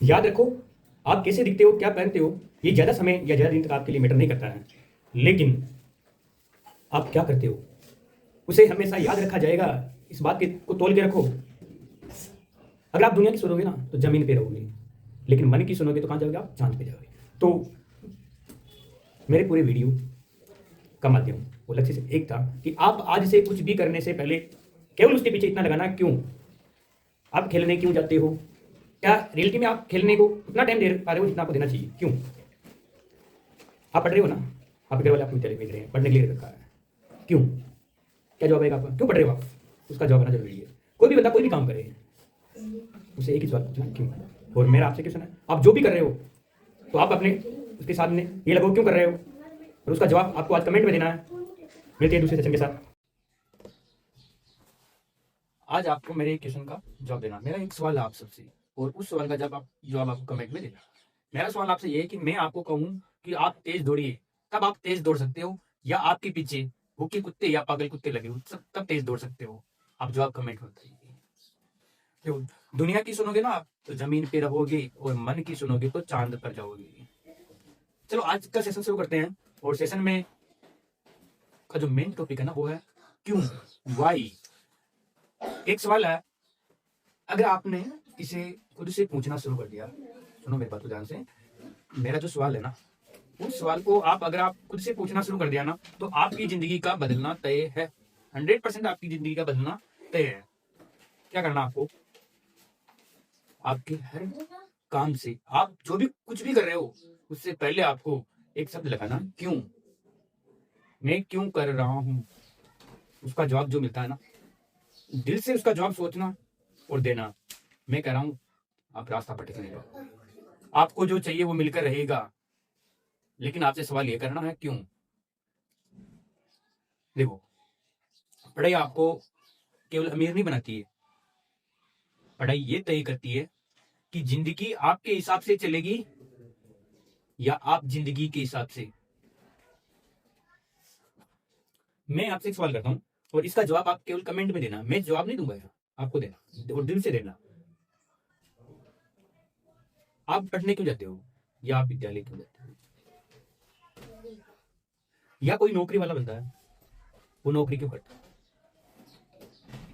याद रखो, आप कैसे दिखते हो, क्या पहनते हो, ये ज़्यादा समय या ज़्यादा दिन तक आपके लिए मैटर नहीं करता है, लेकिन आप क्या करते हो उसे हमेशा याद रखा जाएगा। इस बात के को तोल के रखो। अगर आप दुनिया की सुनोगे ना तो ज़मीन पे रहोगे, लेकिन मन की सुनोगे तो कहाँ जाओगे, आप चाँद पे जाओगे। तो मेरे पूरे वीडियो का माध्यम वो लक्ष्य से एक था कि आप आज से कुछ भी करने से पहले केवल उसके पीछे इतना लगाना क्यों, आप खेलने क्यों जाते हो, क्या रियलिटी में आप खेलने को उतना टाइम दे पा रहे हो जितना आपको देना चाहिए, क्यों। आप पढ़ रहे हो ना, आपके घर वाले आपको विद्यालय भेज रहे हैं, पढ़ने के लिए रखा है, क्यों, क्या जवाब आएगा आपका, क्यों पढ़ रहे हो आप, उसका जवाब आना जरूरी है। कोई भी बंदा कोई भी काम करे उसे एक ही सवाल पूछना, क्यों। और मेरा आपसे क्वेश्चन है, आप जो भी कर रहे हो तो आप अपने उसके सामने ये लगाओ क्यों कर रहे हो, और उसका जवाब आपको आज कमेंट में देना है। मिलते हैं दूसरे सेशन के साथ। आज आपको मेरे एक क्वेश्चन का जवाब देना। मेरा एक सवाल है आप सबसे, और उस सवाल का जवाब आपको कमेंट में देना। मेरा सवाल आपसे ये है कि मैं आपको कहूँ कि आप तेज दौड़िए, तब आप तेज दौड़ सकते हो, या आपके पीछे भूखे कुत्ते या पागल कुत्ते लगे हो तब तेज दौड़ सकते हो। आप जवाब कमेंट में बताइए। देखो, दुनिया की सुनोगे ना आप तो जमीन पे रहोगे, और मन की सुनोगे तो चांद पर जाओगे। चलो आज का सेशन शुरू करते हैं, और सेशन में का जो मेन टॉपिक है ना वो है क्यों, वाई। एक सवाल है, अगर आपने इसे खुद से पूछना शुरू कर दिया, सुनो मेरी बात को ध्यान से, मेरा जो सवाल है ना उस सवाल को अगर आप खुद से पूछना शुरू कर दिया ना तो आपकी जिंदगी का बदलना तय है। 100% आपकी जिंदगी का बदलना तय है। क्या करना आपको, आपके हर काम से, आप जो भी कुछ भी कर रहे हो उससे पहले आपको एक शब्द लगाना, क्यों, मैं क्यों कर रहा हूं। उसका जवाब जो मिलता है ना, दिल से उसका जवाब सोचना और देना। मैं कह रहा हूं आप रास्ता भटकने का, आपको जो चाहिए वो मिलकर रहेगा, लेकिन आपसे सवाल ये करना है क्यों। देखो, पढ़ाई आपको केवल अमीर नहीं बनाती है, पढ़ाई ये तय करती है कि जिंदगी आपके हिसाब से चलेगी या आप जिंदगी के हिसाब से। मैं आपसे एक सवाल करता हूं, और इसका जवाब आप केवल कमेंट में देना, मैं जवाब नहीं दूंगा, आपको देना और दिल से देना। आप पढ़ने क्यों जाते हो, या आप विद्यालय क्यों जाते हो, या कोई नौकरी वाला बंदा है वो नौकरी क्यों करता है,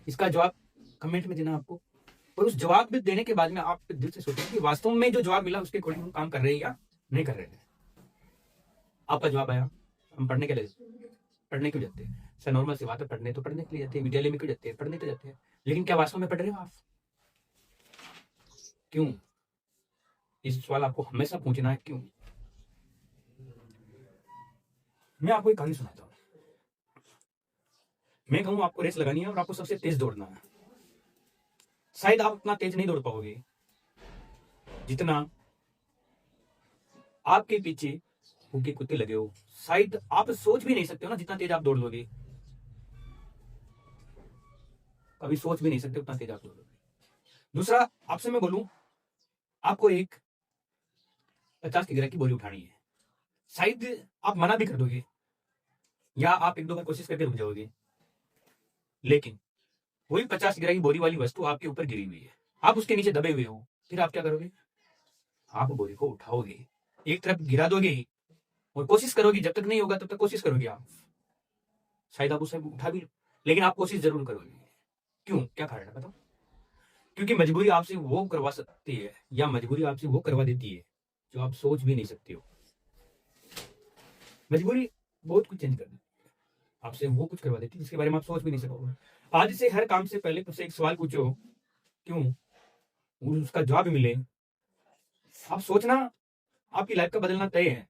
इसका जवाब कमेंट में देना आपको। और उस जवाब में देने के बाद में आप दिल से सोचें कि वास्तव में जो जवाब मिला उसके अकॉर्डिंग हम काम कर रहे हैं या नहीं कर रहे हैं। आपका जवाब आया, हम पढ़ने के लिए, पढ़ने क्यों जाते हैं, सर नॉर्मल सी बात है, पढ़ने तो पढ़ने के लिए जाते हैं, विद्यालय में क्यों जाते हैं, पढ़ने तो जाते हैं, लेकिन क्या वास्तव में पढ़ रहे हो आप, क्यों। इस सवाल आपको हमेशा पूछना है, क्यों। मैं आपको एक कहानी सुनाता हूँ। मैं कहूँ आपको रेस लगानी है और आपको सबसे तेज दौड़ना है। शायद आप उतना तेज नहीं दौड़ पाओगे जितना आपके पीछे भूखे कुत्ते लगे हो। शायद आप सोच भी नहीं सकते हो ना जितना तेज आप दौड़ लोगे, कभी सोच भी नहीं सकते उतना तेज आप दौड़ लोगे। दूसरा, आपसे मैं बोलूं, आपको एक 50 किलो की बोरी उठानी है, शायद आप मना भी कर दोगे, या आप एक दो बार कोशिश करके रुक जाओगे, लेकिन वही 50 किलो की बोरी वाली वस्तु आपके ऊपर गिरी हुई है, आप उसके नीचे दबे हुए हो, फिर आप क्या करोगे, आप बोरी को उठाओगे, एक तरफ गिरा दोगे और कोशिश करोगे, जब तक नहीं होगा तब तक कोशिश करोगे आप, शायद आप उसे उठा भी लो, लेकिन आप कोशिश जरूर करोगे। क्यों, क्या कारण है बताओ। क्योंकि मजबूरी आपसे वो करवा सकती है, या मजबूरी आपसे वो करवा देती है जो आप सोच भी नहीं सकते हो। मजबूरी बहुत कुछ चेंज कर देती है, आपसे वो कुछ करवा देती है जिसके बारे में आप सोच भी नहीं सकोगे। आज से हर काम से पहले तुमसे एक सवाल पूछो, क्यों, उसका जवाब मिले, आप सोचना आपकी लाइफ का बदलना तय है।